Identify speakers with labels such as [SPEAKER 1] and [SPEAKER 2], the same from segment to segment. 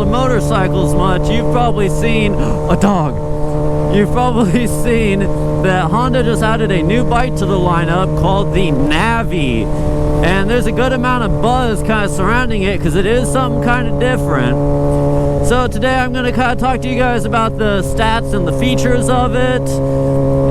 [SPEAKER 1] the motorcycles much, you've probably seen a dog. You've probably seen that Honda just added a new bike to the lineup called the Navi. And there's a good amount of buzz kind of surrounding it because it is something kind of different. So today I'm going to kind of talk to you guys about the stats and the features of it,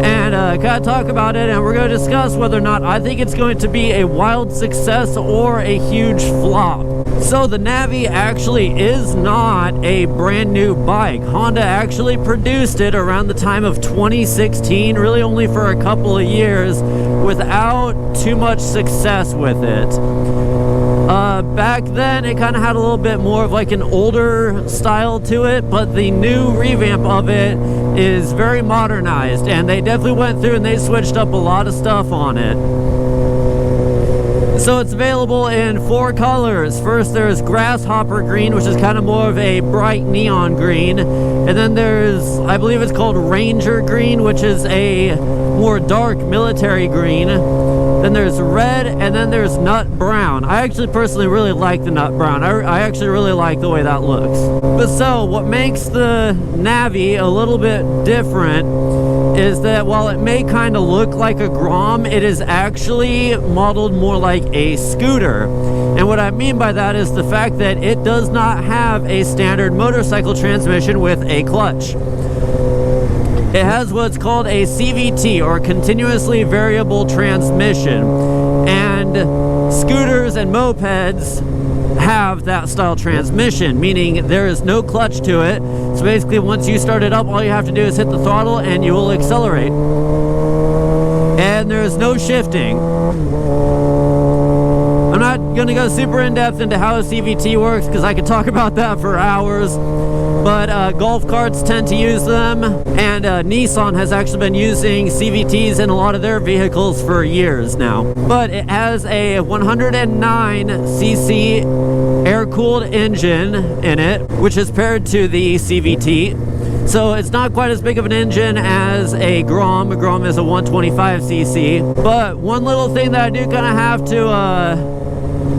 [SPEAKER 1] and kind of talk about it, and we're going to discuss whether or not I think it's going to be a wild success or a huge flop. So the Navi actually is not a brand new bike. Honda actually produced it around the time of 2016, really only for a couple of years, without too much success with it. Back then it kind of had a little bit more of like an older style to it, but the new revamp of it is very modernized, and they definitely went through and they switched up a lot of stuff on it. So it's available in 4 colors. First there's Grasshopper Green, which is kind of more of a bright neon green, and then there's, I believe it's called Ranger Green, which is a more dark military green. Then there's red, and then there's nut brown. I actually personally really like the nut brown. I actually really like the way that looks. But so, what makes the Navi a little bit different is that while it may kind of look like a Grom, it is actually modeled more like a scooter. And what I mean by that is the fact that it does not have a standard motorcycle transmission with a clutch. It has what's called a CVT, or continuously variable transmission, and scooters and mopeds have that style transmission, meaning there is no clutch to it. So basically once you start it up, all you have to do is hit the throttle and you will accelerate, and there's no shifting. I'm not going to go super in-depth into how a CVT works because I could talk about that for hours, but golf carts tend to use them, and Nissan has actually been using CVTs in a lot of their vehicles for years now. But it has a 109cc air-cooled engine in it, which is paired to the CVT. So it's not quite as big of an engine as a Grom. A Grom is a 125cc. But one little thing that I do kind of have to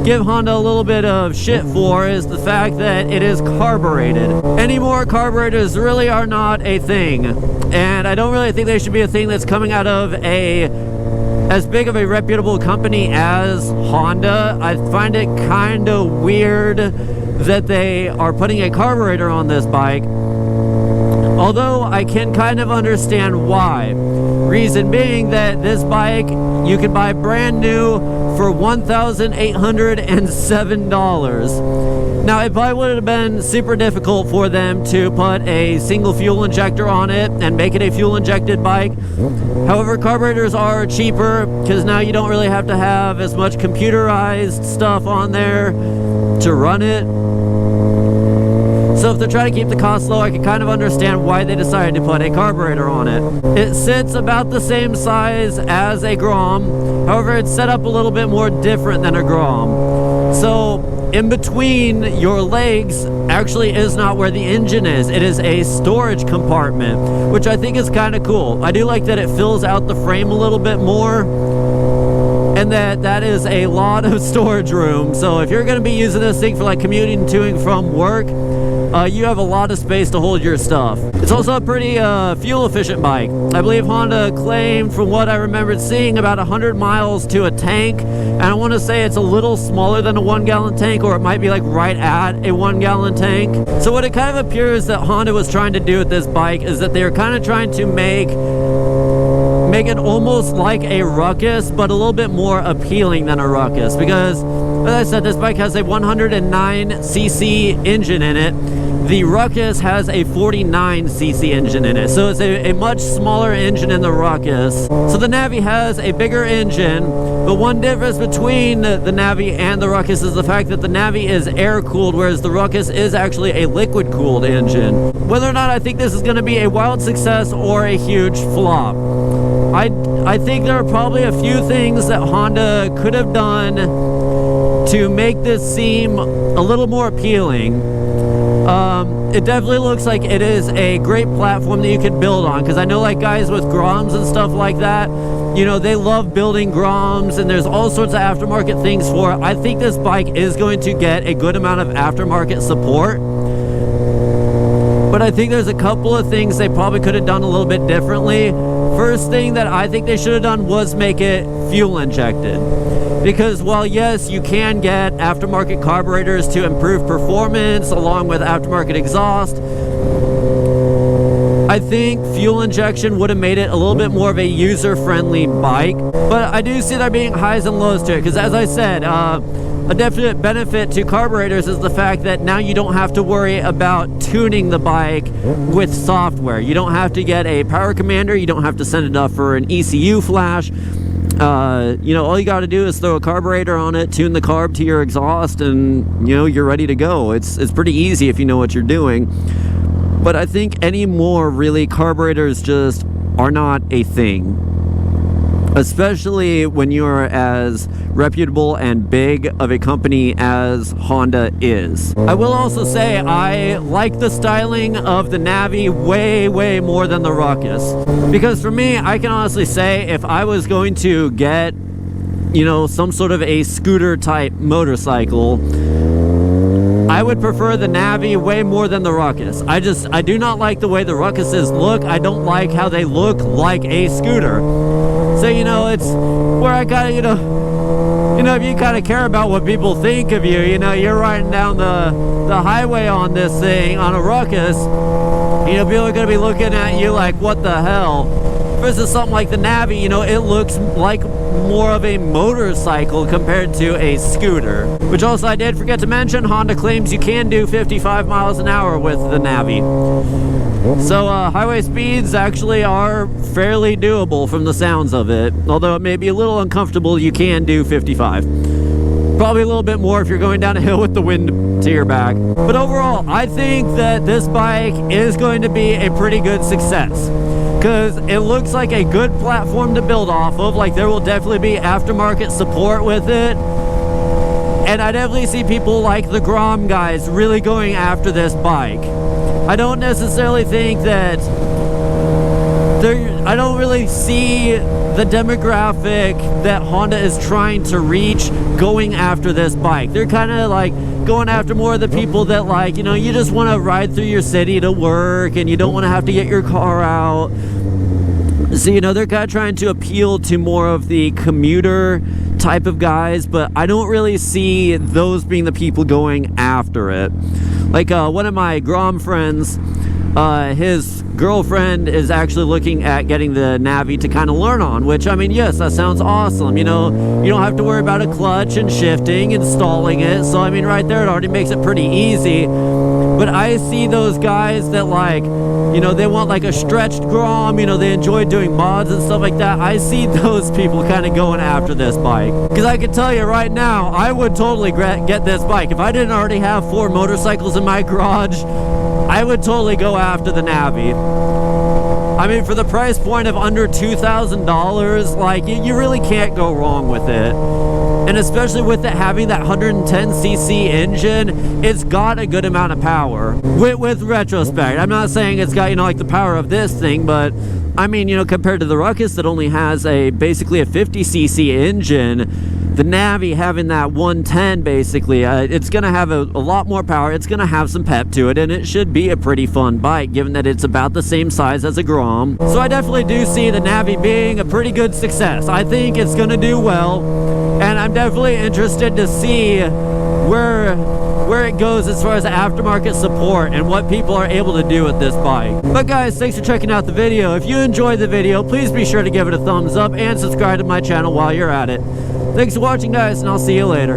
[SPEAKER 1] give Honda a little bit of shit for is the fact that it is carbureted. Anymore, carburetors really are not a thing, and I don't really think they should be a thing that's coming out of as big of a reputable company as Honda. I find it kind of weird that they are putting a carburetor on this bike, although I can kind of understand why. Reason being that this bike you can buy brand new for $1,807. Now, it probably would have been super difficult for them to put a single fuel injector on it and make it a fuel injected bike. However, carburetors are cheaper because now you don't really have to have as much computerized stuff on there to run it. So if they're trying to keep the cost low, I can kind of understand why they decided to put a carburetor on it. It sits about the same size as a Grom. However, it's set up a little bit more different than a Grom. So in between your legs actually is not where the engine is. It is a storage compartment, which I think is kind of cool. I do like that it fills out the frame a little bit more, and that is a lot of storage room. So if you're going to be using this thing for like commuting to and from work, you have a lot of space to hold your stuff. It's also a pretty fuel efficient bike. I believe Honda claimed, from what I remembered seeing, about 100 miles to a tank, and I want to say it's a little smaller than a 1-gallon tank, or it might be like right at a 1-gallon tank. So what it kind of appears that Honda was trying to do with this bike is that they were kind of trying to make it almost like a Ruckus, but a little bit more appealing than a Ruckus, because as I said, this bike has a 109cc engine in it. The Ruckus has a 49cc engine in it, so it's a much smaller engine in the Ruckus. So the Navi has a bigger engine, but one difference between the Navi and the Ruckus is the fact that the Navi is air-cooled, whereas the Ruckus is actually a liquid-cooled engine. Whether or not I think this is going to be a wild success or a huge flop, I think there are probably a few things that Honda could have done to make this seem a little more appealing. It definitely looks like it is a great platform that you can build on, because I know like guys with Groms and stuff like that, you know, they love building Groms, and there's all sorts of aftermarket things for it. I think this bike is going to get a good amount of aftermarket support. but I think there's a couple of things they probably could have done a little bit differently. First thing that I think they should have done was make it fuel injected. Because while yes, you can get aftermarket carburetors to improve performance along with aftermarket exhaust, I think fuel injection would have made it a little bit more of a user-friendly bike. But I do see there being highs and lows to it, because as I said, a definite benefit to carburetors is the fact that now you don't have to worry about tuning the bike with software. You don't have to get a power commander, you don't have to send it up for an ECU flash. You know, all you got to do is throw a carburetor on it, tune the carb to your exhaust, and you know, you're ready to go. It's pretty easy if you know what you're doing. But I think anymore, really, carburetors just are not a thing. Especially when you're as reputable and big of a company as Honda is. I will also say I like the styling of the Navi way more than the Ruckus. Because for me, I can honestly say if I was going to get, you know, some sort of a scooter type motorcycle, I would prefer the Navi way more than the Ruckus. I do not like the way the Ruckuses look. I don't like how they look like a scooter. So, you know, it's where I gotta, you know, if you kind of care about what people think of you, you know, you're riding down the highway on this thing, on a Ruckus, you know, people are going to be looking at you like, what the hell? Versus something like the Navi, you know, it looks like more of a motorcycle compared to a scooter. Which also I did forget to mention, Honda claims you can do 55 miles an hour with the Navi. So highway speeds actually are fairly doable from the sounds of it. Although it may be a little uncomfortable, you can do 55. Probably a little bit more if you're going down a hill with the wind to your back. But overall, I think that this bike is going to be a pretty good success. Because it looks like a good platform to build off of. Like, there will definitely be aftermarket support with it. And I definitely see people like the Grom guys really going after this bike. I don't necessarily think that I don't really see the demographic that Honda is trying to reach going after this bike. They're kind of like going after more of the people that, like, you know, you just want to ride through your city to work and you don't want to have to get your car out. So, you know, they're kind of trying to appeal to more of the commuter type of guys, but I don't really see those being the people going after it. Like one of my Grom friends, his girlfriend is actually looking at getting the Navi to kind of learn on, which, I mean, yes, that sounds awesome. You know, you don't have to worry about a clutch and shifting, installing it. So, I mean, right there, it already makes it pretty easy. But I see those guys that, like, you know, they want like a stretched Grom, you know, they enjoy doing mods and stuff like that. I see those people kind of going after this bike. Because I can tell you right now, I would totally get this bike. If I didn't already have 4 motorcycles in my garage, I would totally go after the Navi. I mean, for the price point of under $2,000, like, you really can't go wrong with it. And especially with it having that 110cc engine, it's got a good amount of power. With retrospect, I'm not saying it's got, you know, like the power of this thing, but I mean, you know, compared to the Ruckus that only has basically a 50cc engine, the Navi having that 110 basically, it's going to have a lot more power, it's going to have some pep to it, and it should be a pretty fun bike given that it's about the same size as a Grom. So I definitely do see the Navi being a pretty good success. I think it's going to do well, and I'm definitely interested to see where it goes as far as aftermarket support and what people are able to do with this bike. But guys, thanks for checking out the video. If you enjoyed the video, please be sure to give it a thumbs up and subscribe to my channel while you're at it. Thanks for watching, guys, and I'll see you later.